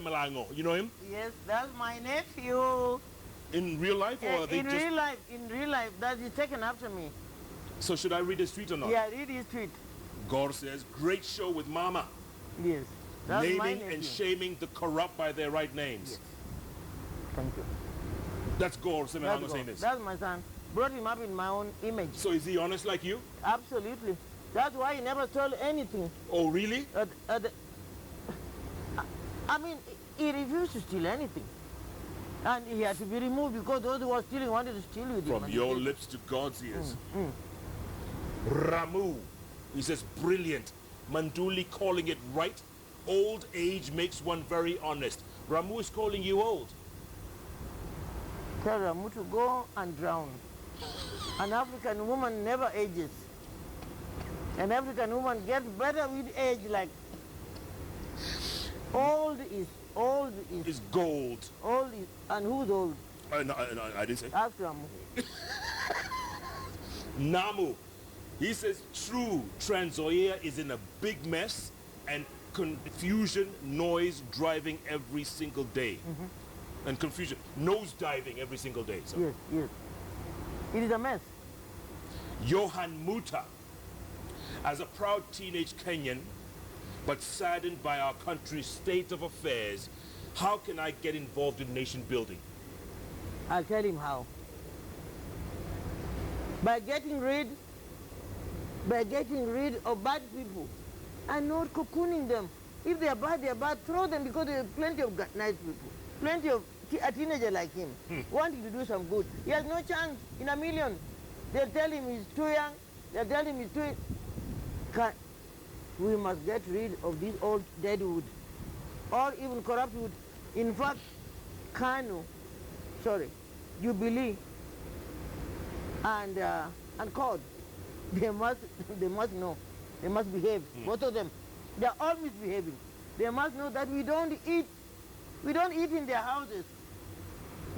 Semelango. You know him? Yes, that's my nephew. In real life, or they in just... real life, that is taken after me. So should I read his tweet or not? Yeah, read his tweet. Gore says, great show with Mama. Yes, that's my Naming nephew. and shaming the corrupt by their right names. Yes. Thank you. That's Gore Semelango saying this. That's my son. Brought him up in my own image. So is he honest like you? Absolutely. That's why he never stole anything. Oh, really? I mean, he refused to steal anything. And he had to be removed because those who were stealing wanted to steal with him. From your lips to God's ears. Ramu, he says, brilliant. Manduli calling it right. Old age makes one very honest. Ramu is calling you old. Tell Ramu to go and drown. An African woman never ages. An African woman gets better with age, like old is Gold. Old is, and who's old? No, I didn't say. Ask Ramu. Namu, he says, true, Transoia is in a big mess and confusion, noise driving every single day. And confusion, nose diving every single day. So. Yes, yes. It is a mess. Johan Muta, as a proud teenage Kenyan, but saddened by our country's state of affairs, how can I get involved in nation building? I'll tell him how. By getting rid of bad people and not cocooning them. If they are bad, throw them, because there are plenty of nice people. Plenty of a teenager like him wanting to do some good. He has no chance in a million. They'll tell him he's too young. They'll tell him he's too... We must get rid of this old dead wood, or even corrupt wood. In fact, Jubilee, and CORD, they must know. They must behave. Both of them, they are all misbehaving. They must know that we don't eat in their houses.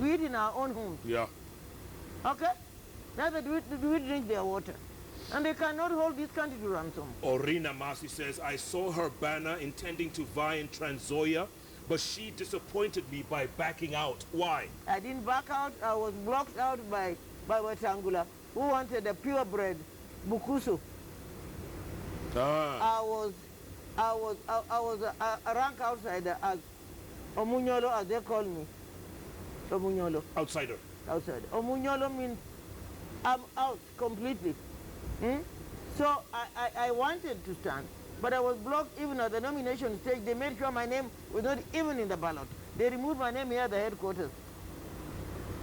We eat in our own homes. Yeah. Okay? Neither do we drink their water. And they cannot hold this country to ransom. Orina Masi says, I saw her banner intending to vie in Transoia, but she disappointed me by backing out. Why? I didn't back out. I was blocked out by Wetangula, who wanted a purebred Bukusu. I was a rank outsider, as Omunyolo, as they call me. Omunyolo. Outsider. Outsider. Omunyolo means I'm out completely. So I wanted to stand, but I was blocked even at the nomination stage. They made sure my name was not even in the ballot. They removed my name here at the headquarters.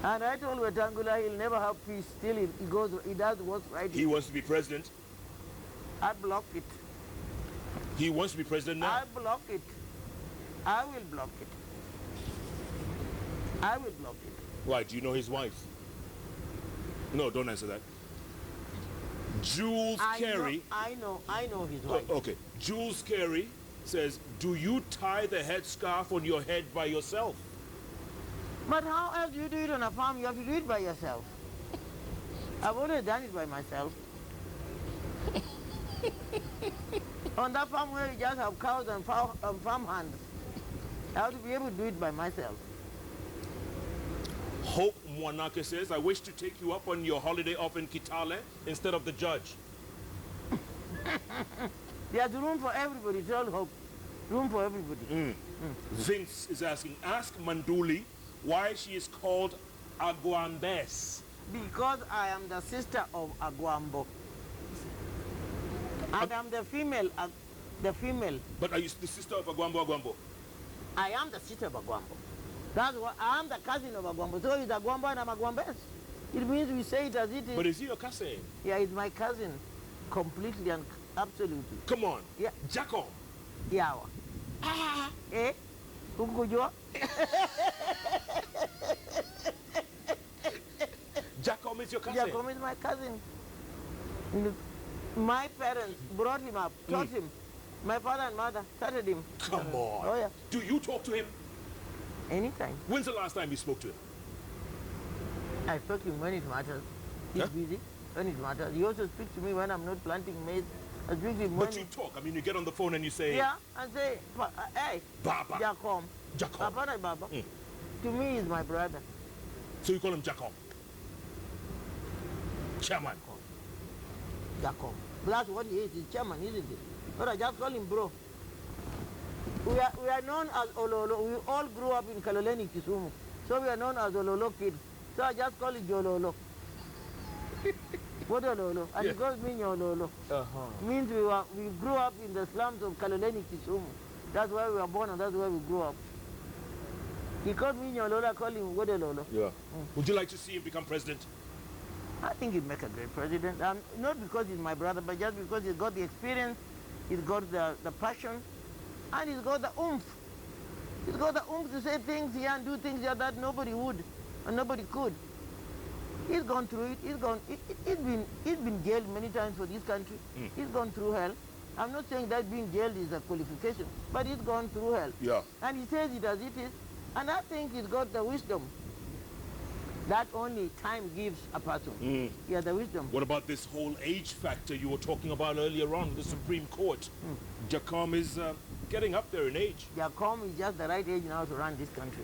And I told Wetangula he'll never have peace till he does what's right. He wants to be president. I blocked it. He wants to be president now? I block it. I will block it. I will block it. Why? Do you know his wife? No, don't answer that. Jules Carey. I know his wife. Oh, okay. Jules Carey says, do you tie the headscarf on your head by yourself? But how else do you do it on a farm? You have to do it by yourself. I've already done it by myself. On that farm where you just have cows and farm hands, I have to be able to do it by myself. Hope Mwanake says, I wish to take you up on your holiday off in Kitale instead of the judge. There's room for everybody. It's all hope. Room for everybody. Vince is asking, ask Manduli why she is called Aguambes. Because I am the sister of Aguambo. And I'm the female. But are you the sister of Aguambo? I am the sister of Aguambo. That's why I am the cousin of Aguambo. So he's Aguambo and I'm Aguambes. It means we say it as it is. But is he your cousin? Yeah, he's my cousin. Completely and absolutely. Come on. Yeah. Jacob. Yeah. Eh? Kukujua? Jacob is your cousin? Jacob is my cousin. My parents brought him up, taught him. My father and mother started him. Come on. Oh, yeah. Do you talk to him? Anytime. When's the last time you spoke to him? I spoke to him when it matters. He's busy when it matters. He also speaks to me when I'm not planting maize. I speak to him when... But you talk. I mean, you get on the phone and you say... Yeah, and say, hey, Baba. Jacob. Jacob. Apana Baba. To me, he's my brother. So you call him Jacob? Chairman. Jacob. That's what he is. He's chairman, isn't it? But I just call him bro. We are known as Ololo. We all grew up in Kaloleni, Kisumu. So we are known as Ololo kids. So I just call it Jololo. What Ololo? And Yeah. he calls me Nyololo. Means we grew up in the slums of Kaloleni, Kisumu. That's where we were born and that's where we grew up. He called me Nyololo, I call him Wodololo. Yeah. Would you like to see him become president? I think he'd make a great president. Not because he's my brother, but just because he's got the experience, he's got the passion, and he's got the oomph. He's got the oomph to say things here and do things here that nobody would and nobody could. He's gone through it. He's been jailed many times for this country. He's gone through hell. I'm not saying that being jailed is a qualification, but he's gone through hell. Yeah. And he says it as it is. And I think he's got the wisdom that only time gives a person. He has the wisdom. What about this whole age factor you were talking about earlier on, the Supreme Court? Jacom is getting up there in age. Jacob is just the right age now to run this country.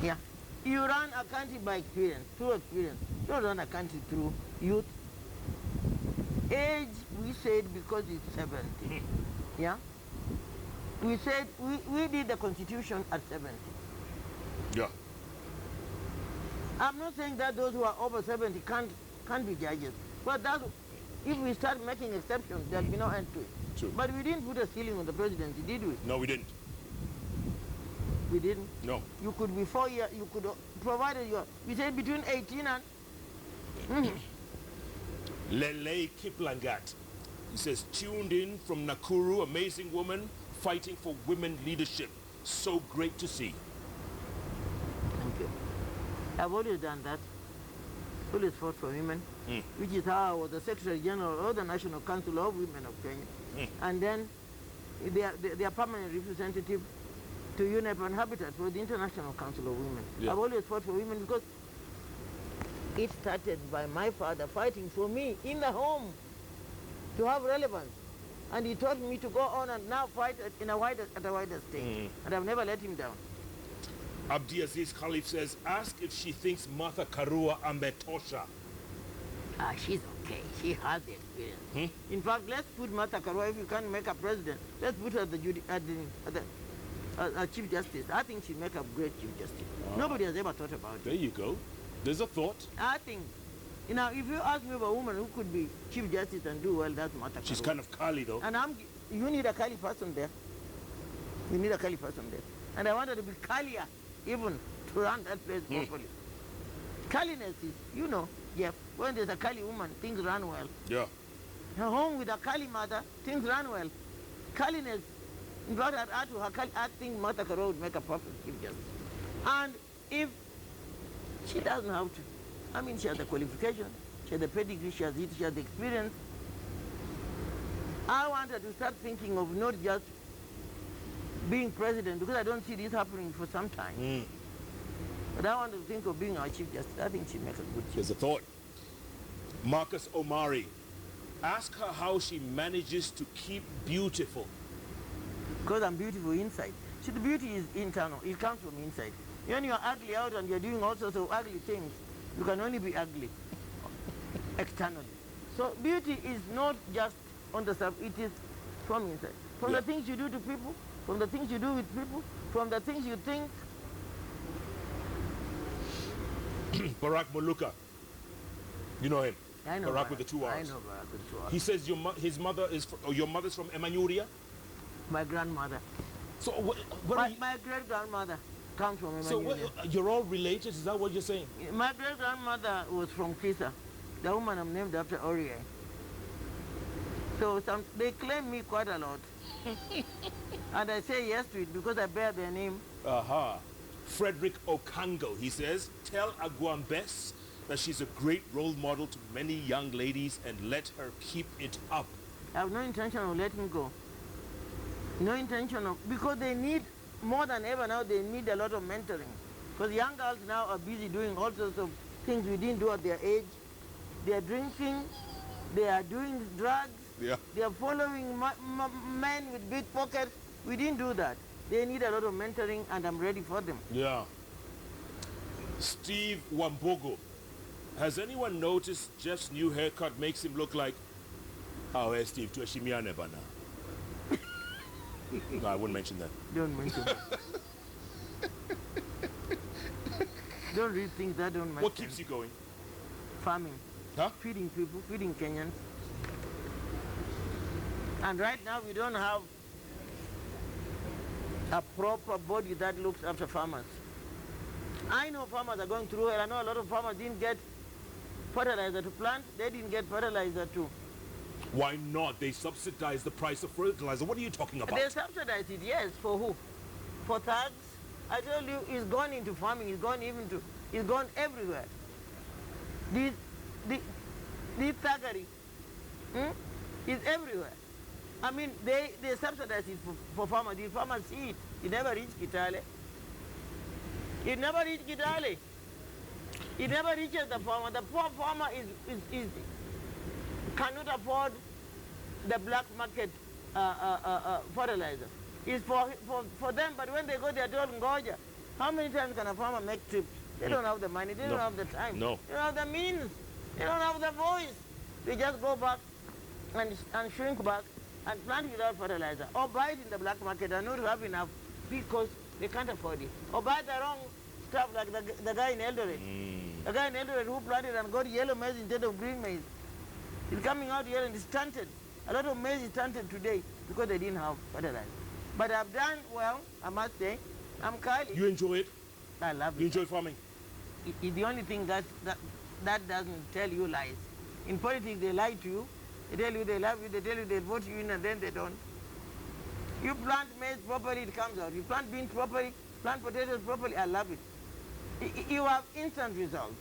Yeah. You run a country by experience, through experience. You don't run a country through youth. Age, we said because it's 70. Yeah? We said, we did the constitution at 70. Yeah. I'm not saying that those who are over 70 can't be judges. But that, if we start making exceptions, there'll be no end to it. True. But we didn't put a ceiling on the presidency, did we? No, we didn't. We didn't. No. You could be 4 years, you could, provided you, we said between 18 and, Lele Kiplangat. He says, tuned in from Nakuru, amazing woman fighting for women leadership. So great to see. Thank you. I've always done that. Always fought for women, which is how I was the Secretary General of the National Council of Women of Kenya. And then they are permanent representative to UNEP and Habitat for the International Council of Women. Yeah. I've always fought for women because it started by my father fighting for me in the home to have relevance. And he taught me to go on and now fight at a wider stage. And I've never let him down. Abdi Aziz Khalif says, ask if she thinks Martha Karua ametosha. She's okay. She has the experience. In fact, let's put Martha Karua, if you can't make her president, let's put her at the Chief Justice. I think she'll make a great Chief Justice. Nobody has ever thought about it. There you go. There's a thought. I think, if you ask me of a woman who could be Chief Justice and do well, that's Martha Karua. She's kind of Kali though. And you need a Kali person there. You need a Kali person there. And I wanted to be Kalier even to run that place properly. Kaliness is, Jeff, when there's a Kali woman, things run well. Yeah. Her home with a Kali mother, things run well. Kaliness, in fact, I think Martha Karua would make a perfect Chief Justice. And if she doesn't have to, she has the qualification, she has the pedigree, she has it, she has the experience. I want her to start thinking of not just being president, because I don't see this happening for some time. But I want to think of being our Chief Justice. I think she makes a good Chief. Here's a thought. Marcus Omari. Ask her how she manages to keep beautiful. Because I'm beautiful inside. See, the beauty is internal. It comes from inside. When you're ugly out and you're doing all sorts of ugly things, you can only be ugly externally. So beauty is not just on the surface, it is from inside. From the things you do to people, from the things you do with people, from the things you think. Barack Moluka. You know him? I know Barack with the 2 R's. I know Barack with the 2 R's. He says your mother's from Emmanuria? My grandmother. So My great-grandmother comes from Emmanuel. So you're all related? Is that what you're saying? My great-grandmother was from Kisa. The woman I'm named after, Orie. So they claim me quite a lot. And I say yes to it because I bear their name. Frederick Okango, he says, tell Aguambes that she's a great role model to many young ladies and let her keep it up. I have no intention of letting go. No intention of, because they need, more than ever now, they need a lot of mentoring. Because young girls now are busy doing all sorts of things we didn't do at their age. They are drinking, they are doing drugs, they are following men with big pockets. We didn't do that. They need a lot of mentoring, and I'm ready for them. Yeah. Steve Wambogo. Has anyone noticed Jeff's new haircut makes him look like... Oh, hey, Steve, tueshimiane bana. No, I wouldn't mention that. Don't mention it. Don't read things that don't make What sense. keeps you going? Farming. Huh? Feeding people, feeding Kenyans. And right now we don't have a proper body that looks after farmers. I know farmers are going through it. I know a lot of farmers didn't get fertilizer to plant. They didn't get fertilizer too. Why not? They subsidize the price of fertilizer. What are you talking about? They subsidize it, yes. For who? For thugs? I tell you, it's gone into farming. It's gone it's gone everywhere. The thuggery is everywhere. I mean, they subsidize it for farmers. The farmers see it. It never reaches Kitale. It never reaches Kitale. It never reaches the farmer. The poor farmer cannot afford the black market fertilizer. It's for them, but when they go, they're told, Ngoja, how many times can a farmer make trips? They don't have the money, they don't have the time, No. they don't have the means, they don't have the voice. They just go back and shrink back and plant without fertilizer, or buy it in the black market and not have enough because they can't afford it. Or buy the wrong stuff like the guy in Eldoret. The guy in Eldoret who planted and got yellow maize instead of green maize. It's coming out here and it's stunted. A lot of maize is stunted today because they didn't have fertilizer. But I've done well, I must say. I'm Kylie. You enjoy it? I love You it. enjoy farming? It's the only thing that doesn't tell you lies. In politics, they lie to you. They tell you they love you, they tell you they vote you in, and then they don't. You plant maize properly, it comes out. You plant beans properly, plant potatoes properly, I love it. You have instant results.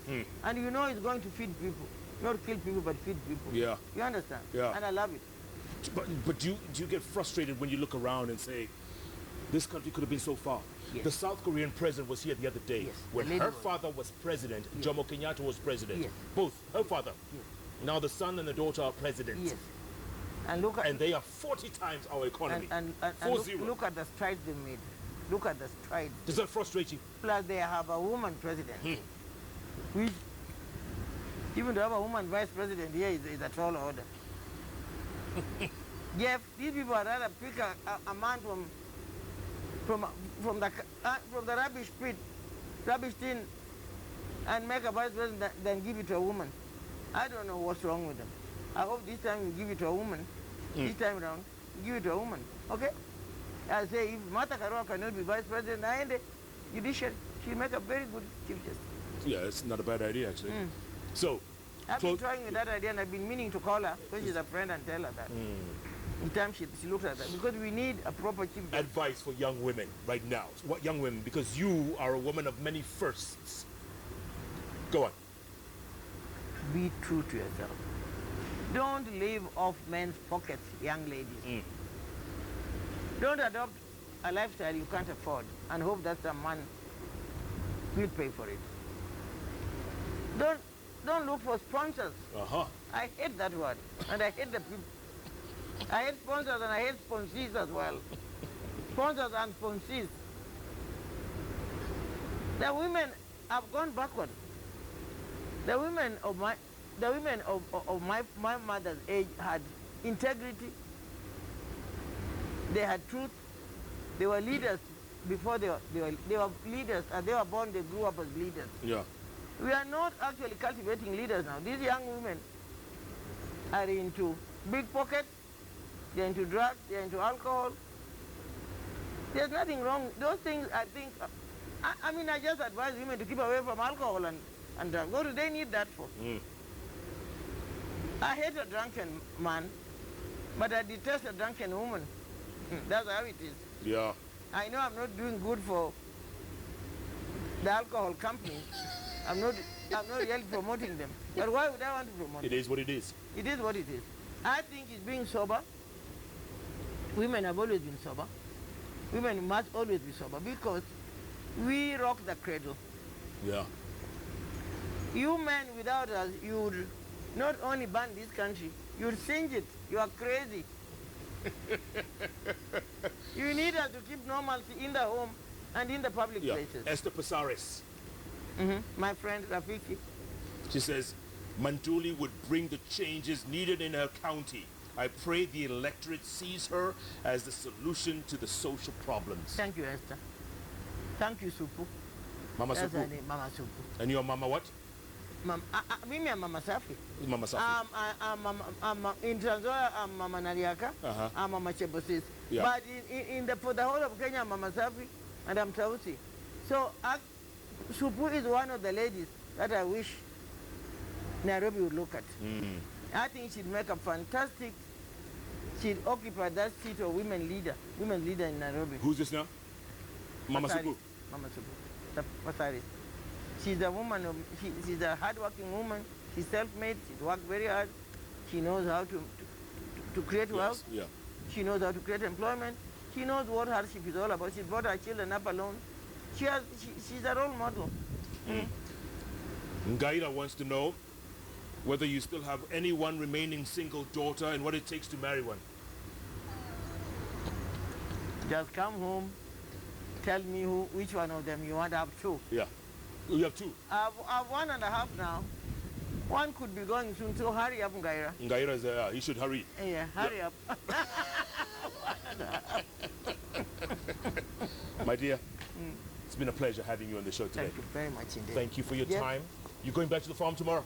And you know it's going to feed people. Not kill people, but feed people. Yeah. You understand? Yeah. And I love it. But do you get frustrated when you look around and say, this country could have been so far? Yes. The South Korean president was here the other day. Yes, When the lady her was. father was president, Yes. Jomo Kenyatta was president. Yes. Both, her father. Yes. Now the son and the daughter are presidents. Yes. And look at And they are 40 times our economy. and 40. look at the strides they made. Look at the strides. Does that frustrate you? Plus they have a woman president. Which, even to have a woman vice president here is a tall order. Jeff, these people would rather pick a man from the rubbish pit, rubbish tin, and make a vice president than give it to a woman. I don't know what's wrong with them. I hope this time you give it to a woman. This time around, you give it to a woman. Okay? I say if Martha Karua cannot be vice president, I end judiciary. She'll make a very good chief justice. Yeah, it's not a bad idea, actually. So, I've been toying with that idea, and I've been meaning to call her because she's a friend and tell her that. In time she looks at that because we need a proper chief justice. advice for young women right now. What young women? Because you are a woman of many firsts. Go on. Be true to yourself. Don't live off men's pockets, young ladies. Don't adopt a lifestyle you can't afford and hope that some man will pay for it. Don't look for sponsors. I hate that word, and I hate the people. I hate sponsors and I hate sponsees as well. Sponsors and sponsees. The women have gone backward. The women of my mother's age had integrity. They had truth. They were leaders before they were leaders, and they were born. They grew up as leaders. Yeah. We are not actually cultivating leaders now. These young women are into big pockets. They're into drugs. They're into alcohol. There's nothing wrong. Those things, I think. I mean, I just advise women to keep away from alcohol and drugs. What do they need that for? I hate a drunken man, but I detest a drunken woman. That's how it is. Yeah. I know I'm not doing good for the alcohol company. I'm not really promoting them. But why would I want to promote It them? is what it is. It is what it is. I think it's being sober. Women have always been sober. Women must always be sober because we rock the cradle. Yeah. You men without us, you would not only burn this country, you would singe it. You are crazy. You need her to keep normalcy in the home and in the public Yeah. places. Esther Pasaris. My friend Rafiki. She says, Manduli would bring the changes needed in her county. I pray the electorate sees her as the solution to the social problems. Thank you, Esther. Thank you, Supu. Mama That's her Supu. name, Mama Supu. And your mama what? Mimi am Mama Safi. Mama Safi. I'm in Trans Nzoia, I'm Mama Nariaka. I'm Mama Chebosis. Yeah. But for the whole of Kenya, I'm Mama Safi and I'm Tausi. So Supu is one of the ladies that I wish Nairobi would look at. I think she'd make a fantastic, she'd occupy that seat of women leader in Nairobi. Who's this now? Mama Pasaris. Supu. Mama Supu. The Pasaris. She's a woman, she's a hard-working woman. She's self-made, she's worked very hard. She knows how to create wealth. Yeah. She knows how to create employment. She knows what hardship is all about. She brought her children up alone. She's a role model. Ngaira wants to know whether you still have any one remaining single daughter and what it takes to marry one. Just come home, tell me which one of them you want to have two. Yeah. You have two. I've 1.5 now. One could be going soon, so hurry up, Ngaira. Ngaira is he should hurry. Yeah, hurry up. My dear, it's been a pleasure having you on the show today. Thank you very much indeed. Thank you for your Yes. time. You going back to the farm tomorrow?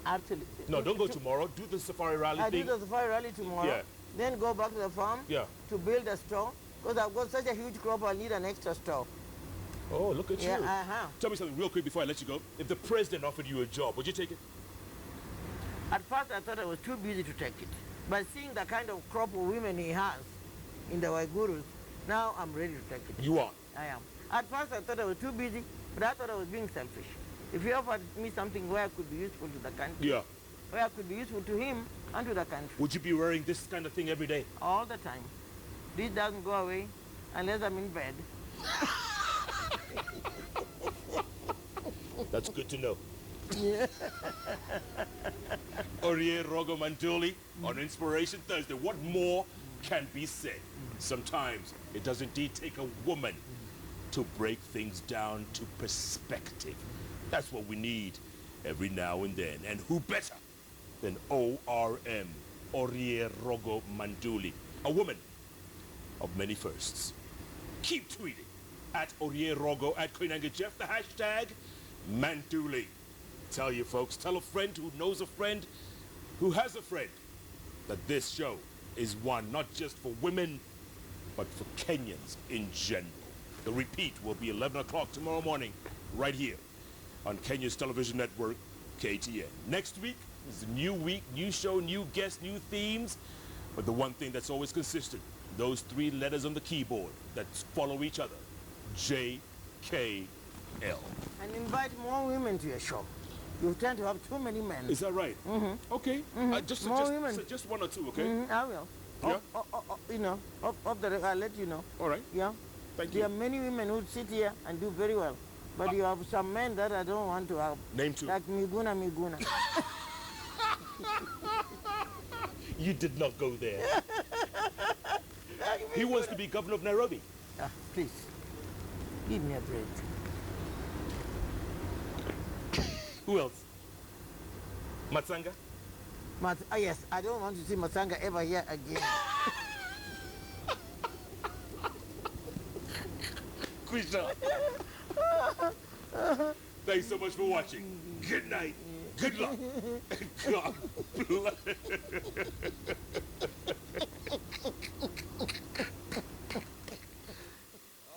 Absolutely. No, don't go tomorrow. Do the safari rally I do thing. the safari rally tomorrow. Yeah. Then go back to the farm Yeah. to build a store. Because I've got such a huge crop, I'll need an extra store. Oh, look at Yeah, you. Tell me something real quick before I let you go. If the president offered you a job, would you take it? At first, I thought I was too busy to take it. But seeing the kind of crop of women he has in the Waigurus, now I'm ready to take it. You are. I am. At first, I thought I was too busy, but I thought I was being selfish. If he offered me something where I could be useful to the country, Yeah. where I could be useful to him and to the country, Would you be wearing this kind of thing every day? all the time. This doesn't go away unless I'm in bed. That's good to know. Orie Rogo Manduli on Inspiration Thursday. What more can be said? Sometimes it does indeed take a woman to break things down to perspective. That's what we need every now and then. And who better than ORM, Orie Rogo Manduli, a woman of many firsts. Keep tweeting at Orie Rogo, at Koinange Jeff, the hashtag Manduli. Tell your folks, tell a friend who knows a friend who has a friend that this show is one not just for women, but for Kenyans in general. The repeat will be 11 o'clock tomorrow morning, right here on Kenya's television network, KTN. Next week is a new week, new show, new guests, new themes, but the one thing that's always consistent, those 3 letters on the keyboard that follow each other, JKL. And invite more women to your show. You tend to have too many men. Is that right? Okay. Just More women. suggest 1 or 2, okay? I will. Yeah? You know, I'll let you know. All right. Yeah. Thank There you. are many women who sit here and do very well. But you have some men that I don't want to have. Name 2. Like Miguna. You did not go there. He wants to be governor of Nairobi. Please, give me a break. Who else? Matsanga? Yes, I don't want to see Masanga ever here again. Krishna. Thanks so much for watching. Good night. Good luck. God bless.